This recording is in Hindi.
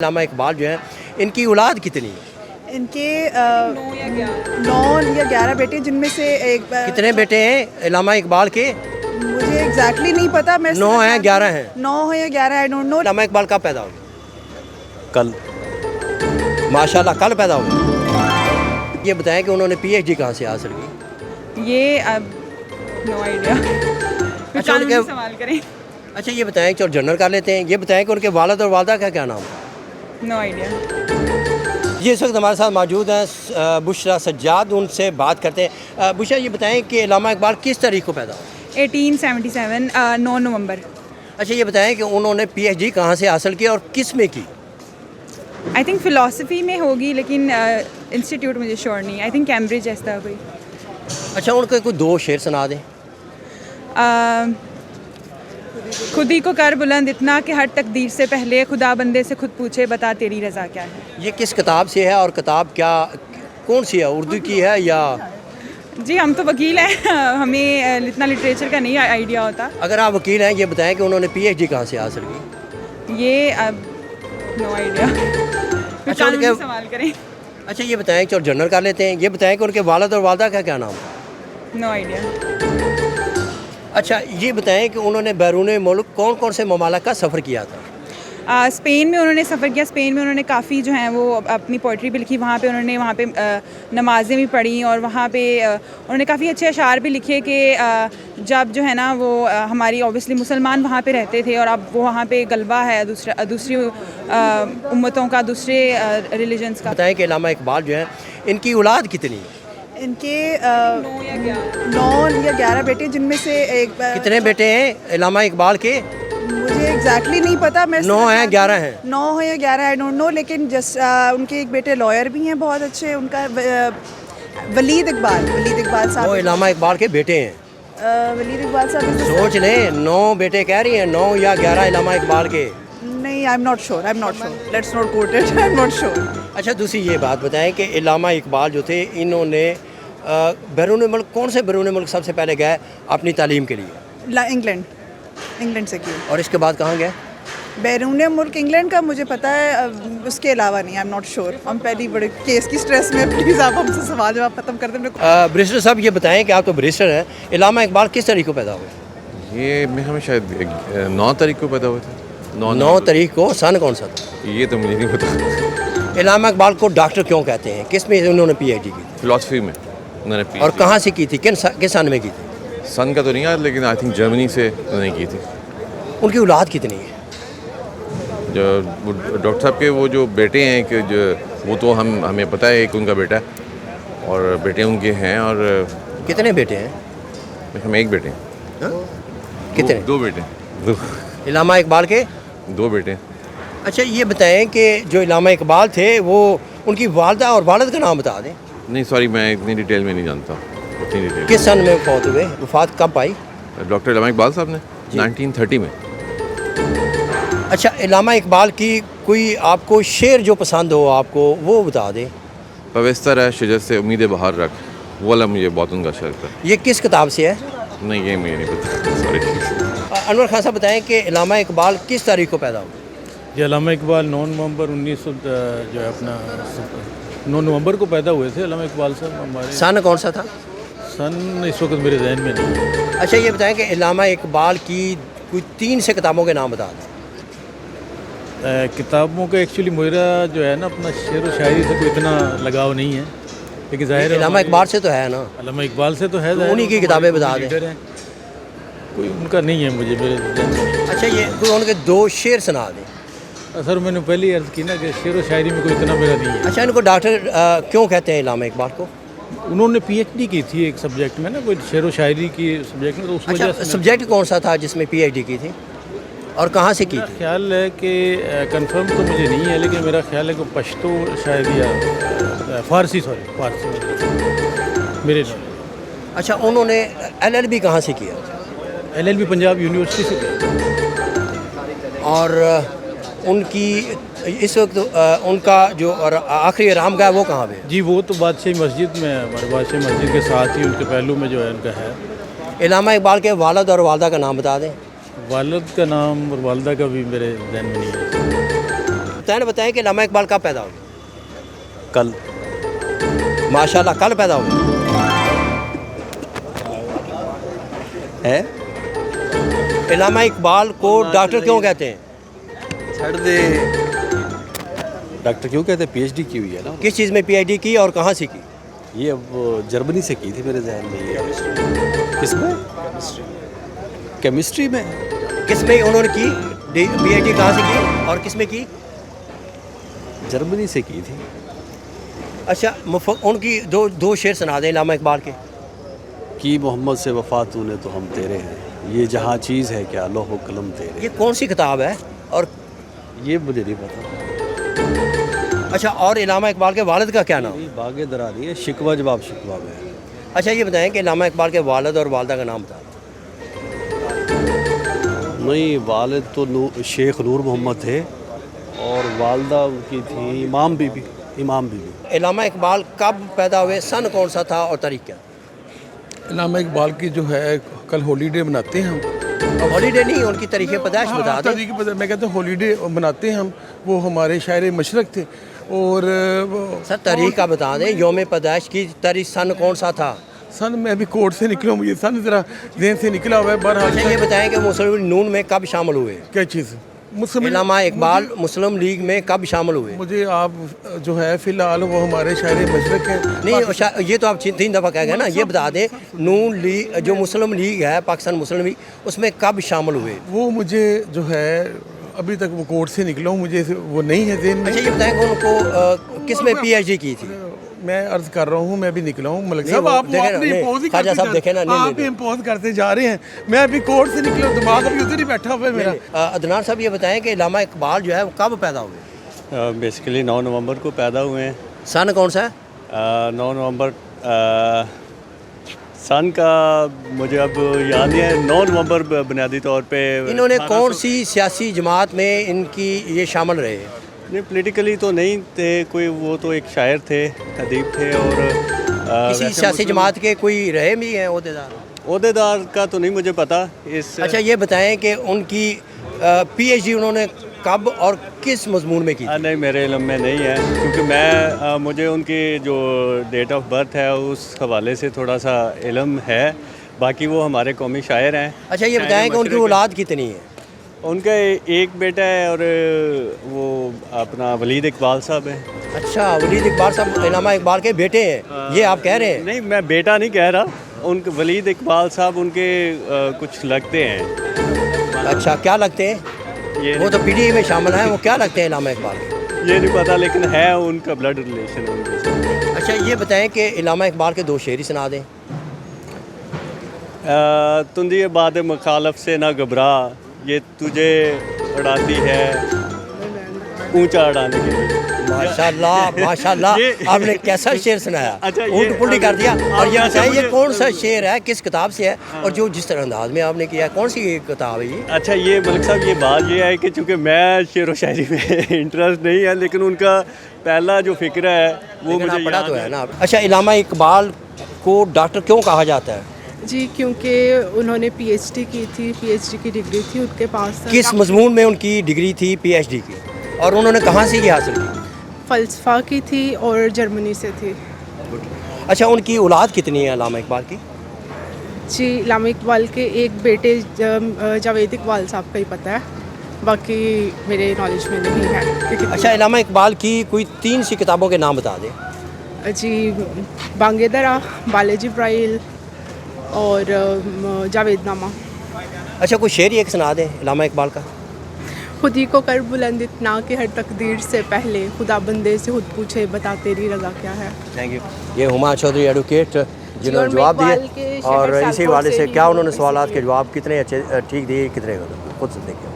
अल्लामा इकबाल जो है, इनकी औलाद कितनी है? इनके 9 या 11 बेटे, जिनमें से एक कितने बेटे हैं अल्लामा इकबाल के? मुझे एग्जैक्टली नहीं पता। मैं 9 हैं 11 हैं? 9 है या 11, आई डोंट नो। अल्लामा इकबाल कब पैदा हो गए? कल। माशाल्लाह कल पैदा हो गए। ये बताएं कि उन्होंने पीएचडी कहाँ से हासिल की? ये अब नो आइडिया। अच्छा, उनके सवाल करें। अच्छा ये बताएं, चलो जनरल कर लेते हैं। ये बताएं कि उनके वालिद और वालदा का क्या नाम है? No idea. ये इस वक्त हमारे साथ मौजूद हैं बुशरा सज्जाद, उनसे बात करते हैं। बुशरा, ये बताएं कि अल्लामा इकबाल किस तारीख को पैदा हुए? 1877 9 नवंबर। अच्छा ये बताएं कि उन्होंने पीएचडी कहाँ से हासिल की और किस में की? आई थिंक फ़िलासफ़ी में होगी, लेकिन इंस्टीट्यूट मुझे श्योर नहीं। आई थिंक कैम्ब्रिज ऐसा कोई। अच्छा, उनके कोई 2 शेर सुना दें। खुद ही को कर बुलंद इतना कि हर तकदीर से पहले खुदा बंदे से खुद पूछे बता तेरी रज़ा क्या है। ये किस किताब से है और किताब क्या कौन सी है, उर्दू की है या? जी हम तो वकील हैं, हमें इतना लिटरेचर का नहीं आइडिया होता। अगर आप वकील हैं, ये बताएं कि उन्होंने पीएचडी कहाँ से हासिल की? ये अब नो आइडिया। अच्छा, उनके सवाल करें। अच्छा ये बताएं, चलो जनरल कर लेते हैं। ये बताएं कि उनके वालिद और वालदा का क्या नाम है? No idea. अच्छा ये बताएं कि उन्होंने बैरून मुल्क कौन कौन से ममालिक का सफ़र किया था? स्पेन में उन्होंने सफ़र किया। स्पेन में उन्होंने काफ़ी जो हैं वो अपनी पोइट्री भी लिखी। वहाँ पे उन्होंने नमाज़ें भी पढ़ी, और वहाँ पे उन्होंने काफ़ी अच्छे अशार भी लिखे कि जब जो है ना वो हमारी ऑब्वियसली मुसलमान वहाँ पे रहते थे, और अब वो वहाँ पे गलबा है दूसरी उम्मतों का, दूसरे रिलीजन्स का। बताएं कि अल्लामा इकबाल जो है, इनकी औलाद कितनी है? इनके 9 या 11 बेटे, जिनमें से एक कितने बेटे हैं अल्लामा इकबाल के? मुझे एग्जैक्टली नहीं पता। मैं 9 हैं 11 हैं? 9 है या 11, आई डोंट नो। लेकिन उनके एक बेटे लॉयर भी हैं बहुत अच्छे। उनका वलीद इकबाल साहब। वो अल्लामा इकबाल के बेटे हैं। वलीद इकबाल साहब सोच लें, 9 बेटे कह रही हैं, 9 या 11 अल्लामा इकबाल के। नहीं, I am not sure. Let's not quote it. I am not sure. अच्छा, दूसरी ये बात बताएं कि अल्लामा इकबाल जो थे, इन्होंने बैरून मुल्क, कौन से बैरून मुल्क सबसे पहले गए अपनी तालीम के लिए? इंग्लैंड से की। और इसके बाद कहाँ गए? बैरून मुल्क इंग्लैंड का मुझे पता है, उसके अलावा नहीं। I am not sure. हम पहली बड़े केस की स्ट्रेस में, प्लीज़ आप हमसे सवाल जवाब खत्म कर दें। बैरिस्टर साहब ये बताएं कि आप तो बैरिस्टर हैं, अल्लामा इकबाल किस तारीख को पैदा हुए? ये मैं हमें शायद 9 तारीख को पैदा हुए थे। 9 तारीख को। सन कौन सा था? ये तो मुझे नहीं पता। अल्लामा इकबाल को डॉक्टर क्यों कहते हैं? किस में उन्होंने पीएचडी की थी? फिलासफी में उन्होंने PhD और कहाँ से की थी? किस सन में की थी? सन का तो नहीं याद, लेकिन आई थिंक जर्मनी से उन्होंने की थी। उनकी औलाद कितनी है? जो डॉक्टर साहब के वो जो बेटे हैं, कि जो वो तो हमें पता है, एक उनका बेटा है और बेटे उनके हैं। और कितने बेटे हैं? हम एक बेटे हैं। कितने? दो बेटे। दो अल्लामा इकबाल के 2 बेटे। अच्छा ये बताएं कि जो अल्लामा इकबाल थे, वो उनकी वालदा और वालिद का नाम बता दें। नहीं सॉरी, मैं इतनी डिटेल में नहीं जानता। उतनी डिटेल किस सन में फौत हुए? वफात कब आई? डॉक्टर अल्लामा इकबाल साहब ने 1930 में। अच्छा, अल्लामा इकबाल की कोई आपको शेर जो पसंद हो आपको, वो बता दें। पवेस्तर है शजर से उम्मीद बहार रख, वो वाला मुझे बहुत उनका शेर था। ये किस किताब से है? नहीं, ये मुझे नहीं पता, सॉरी। अनवर खान साहब बताएं कि अल्लामा इकबाल किस तारीख को पैदा हुए? ये अल्लामा इकबाल 9 नवंबर 1900 जो है अपना 9 नवंबर को पैदा हुए थे अल्लामा इकबाल साहब हमारे। सन कौन सा था? सन इस वक्त मेरे जहन में नहीं है। अच्छा ये बताएं कि अल्लामा इकबाल की कोई 3 से किताबों के नाम बता दें। किताबों का एक्चुअली मेरा जो है ना, अपना शेर व शायरी से कोई इतना लगाव नहीं है, लेकिन जाहिर है अल्लामा इकबाल से तो है ना? अल्लामा इकबाल से तो है, तो उन्हीं की किताबें बता दें। लीडर हैं। कोई उनका नहीं है मुझे मेरे जहन में नहीं अच्छा ये कोई उनके 2 शेर सुना दें। है। सर मैंने पहले ही अर्ज़ की ना कि शेर व शायरी में कोई इतना मेरा नहीं है। अच्छा, इनको डॉक्टर क्यों कहते हैं अल्लामा इकबाल को? उन्होंने PhD की थी एक सब्जेक्ट में ना, कोई शेर व शायरी की सब्जेक्ट में, तो उस वजह अच्छा, से सब्जेक्ट कौन सा था जिसमें पीएचडी की थी और कहाँ से की मेरा थी? ख्याल है कि कंफर्म तो मुझे नहीं है, लेकिन मेरा ख्याल है कि पश्तो शायद या फारसी मेरे नॉलेज। अच्छा, उन्होंने LLB कहाँ से किया? LLB पंजाब यूनिवर्सिटी से किया। और उनकी इस वक्त उनका जो आखिरी आरामगाह वो कहाँ पे है? जी वो तो बादशाही मस्जिद में है, हमारे बादशाही मस्जिद के साथ ही उनके पहलू में जो है उनका है। अल्लामा इकबाल के वालिद और वालदा का नाम बता दें। वालिद का नाम और वालदा का भी मेरे जहन में नहीं है। मुफ्तान बताएं कि अल्लामा इकबाल कब पैदा हुए? कल। माशाल्लाह कल पैदा हुए है अल्लामा इकबाल को डॉक्टर क्यों कहते हैं? छड़ दे। डॉक्टर क्यों कहते हैं? पीएचडी की हुई है ना। किस चीज़ में पीएचडी की और कहाँ से की? ये अब जर्मनी से की थी मेरे जहन में। ये किसमें? केमिस्ट्री में। किस में उन्होंने की पीएचडी, कहाँ से की और किस में की? जर्मनी से की थी। अच्छा उनकी दो शेर सुना दें अल्लामा इकबाल के। कि मोहम्मद से वफा तूने तो हम तेरे हैं, ये जहाँ चीज़ है क्या लोहो कलम तेरे। ये कौन सी किताब है? और ये मुझे नहीं पता। अच्छा, और अल्लामा इकबाल के वालिद का क्या नाम? ये बागे दरारी है, शिकवा जवाब शिकवा में है। अच्छा ये बताएं कि अल्लामा इकबाल के वालिद और वालदा का नाम बता। नहीं, वालिद तो शेख नूर मोहम्मद थे और वालदा उनकी थी इमाम बीबी। अल्लामा इकबाल कब पैदा हुए, सन कौन सा था और तारीख क्या? अल्लामा इकबाल की जो है कल हॉलीडे मनाते हैं हम। हॉलीडे नहीं, उनकी तारीख पैदाइश बता दें। तारीख मैं कहता हूँ हॉलीडे मनाते हैं हम। वो हमारे शायर मशरक थे और सर तारीख का बता दें, योम पैदाइश की तारीख सन कौन सा था? सन मैं अभी कोर्ट से निकला हूँ, ये सन ज़रा जेन से निकला हुआ है। बहरहाल अच्छा ये बताएं कि मुस्लिम नून में कब शामिल हुए? क्या चीज़? अल्लामा इकबाल मुस्लिम लीग में कब शामिल हुए? मुझे आप जो है फ़िलहाल वो हमारे शायर मशरक हैं। नहीं ये तो आप 3 दफ़ा कह गए ना। ये बता दें नून लीग जो मुस्लिम लीग है, पाकिस्तान मुस्लिम लीग, उसमें कब शामिल हुए? वो मुझे जो है अभी तक वो कोर्ट से निकला हूँ, मुझे वो नहीं है जेन में। अच्छा ये बताएं कि उनको किस में पीएचडी की थी? मैं अर्ज कर रहा हूँ, मैं भी निकला हूँ मलिक नहीं, साहब। वो आप देखें ना, अपनी नहीं, इम्पोज ही ख्वाजा साहब देखें ना, नहीं, आप नहीं। इम्पोज करते जा रहे हैं। मैं अभी कोर्ट से निकला, दिमाग अभी उधर ही बैठा हुआ है मेरा। अदनान साहब ये बताएं कि अल्लामा इकबाल जो है वो कब पैदा हुए? बेसिकली 9 नवंबर को पैदा हुए हैं। सन कौन सा है? 9 नवंबर सन का मुझे अब याद नहीं है। 9 नवंबर बुनियादी तौर पे। इन्होंने कौन सी सियासी जमात में इनकी ये शामिल रहे? नहीं, पॉलिटिकली तो नहीं थे कोई, वो तो एक शायर थे, अदीब थे। और किसी सियासी जमात के कोई रहे भी हैं ओहदेदार का तो नहीं मुझे पता इस। अच्छा ये बताएं कि उनकी पीएचडी उन्होंने कब और किस मजमून में की थी? नहीं, मेरे इल्म में नहीं है, क्योंकि मैं मुझे उनकी जो डेट ऑफ बर्थ है उस हवाले से थोड़ा सा इल्म है। बाकी वो हमारे कौमी शायर हैं। अच्छा ये बताएं कि उनकी औलाद कितनी है? उनका एक बेटा है और वो अपना वलीद इकबाल साहब हैं। अच्छा वलीद इकबाल साहब अल्लामा इकबाल के बेटे हैं, ये आप कह रहे हैं? नहीं, मैं बेटा नहीं कह रहा। उनके वलीद इकबाल साहब उनके कुछ लगते हैं। अच्छा क्या लगते हैं? ये वो तो पीडीए में शामिल हैं, वो क्या लगते हैं अल्लामा इकबाल के? ये नहीं पता, लेकिन है उनका ब्लड रिलेशन उनके साथ। अच्छा ये बताएं कि अल्लामा इकबाल के 2 शेर ही सुना दें। तुंदी बाद मुखालफ से ना घबरा, ये तुझे उड़ाती है ऊंचा उड़ाने के लिए। माशाल्लाह माशाल्लाह, आपने कैसा शेर सुनाया। अच्छा, ऊँट पुल्टी कर दिया। और ये अच्छा, बताएं ये मुझे- कौन सा शेर है, किस किताब से है और जो जिस तरह अंदाज में आपने किया है, कौन सी किताब है ये? अच्छा, ये मलिक साहब ये बात ये है कि चूँकि मैं शेर व शायरी में इंटरेस्ट नहीं है, लेकिन उनका पहला जो फ़िक्र है वो लेकिन मुझे आप पढ़ा याद तो है ना। अच्छा अल्लामा इकबाल को डॉक्टर क्यों कहा जाता है? जी, क्योंकि उन्होंने पीएचडी की थी, पीएचडी की डिग्री थी उनके पास। किस मजमून में उनकी डिग्री थी पीएचडी की, और उन्होंने कहाँ से ये हासिल की? फ़लसफ़ा की थी और जर्मनी से थी। अच्छा उनकी औलाद कितनी है अल्लामा इकबाल की? जी, अल्लामा इकबाल के एक बेटे जावेद इकबाल साहब का ही पता है, बाकी मेरे नॉलेज में नहीं है। अच्छा अल्लामा इकबाल की कोई 3 सी किताबों के नाम बता दें। जी, बांगे दरा, बालाजी ब्राइल और जावेदनामा। अच्छा कोई शेर ही एक सुना दें अल्लामा इकबाल का। खुद ही को कर बुलंद इतना कि हर तकदीर से पहले खुदा बंदे से खुद पूछे बता तेरी रज़ा क्या है। Thank you. ये हुमा चौधरी एडवोकेट जिन्होंने और जवाब इकबाल दिए, के और शहर इसी सालकोट वाले से से ही क्या वो उन्होंने इसी सवालात के लिए- जवाब कितने अच्छे ठीक दिए, कितने गलत, खुद से देखिए।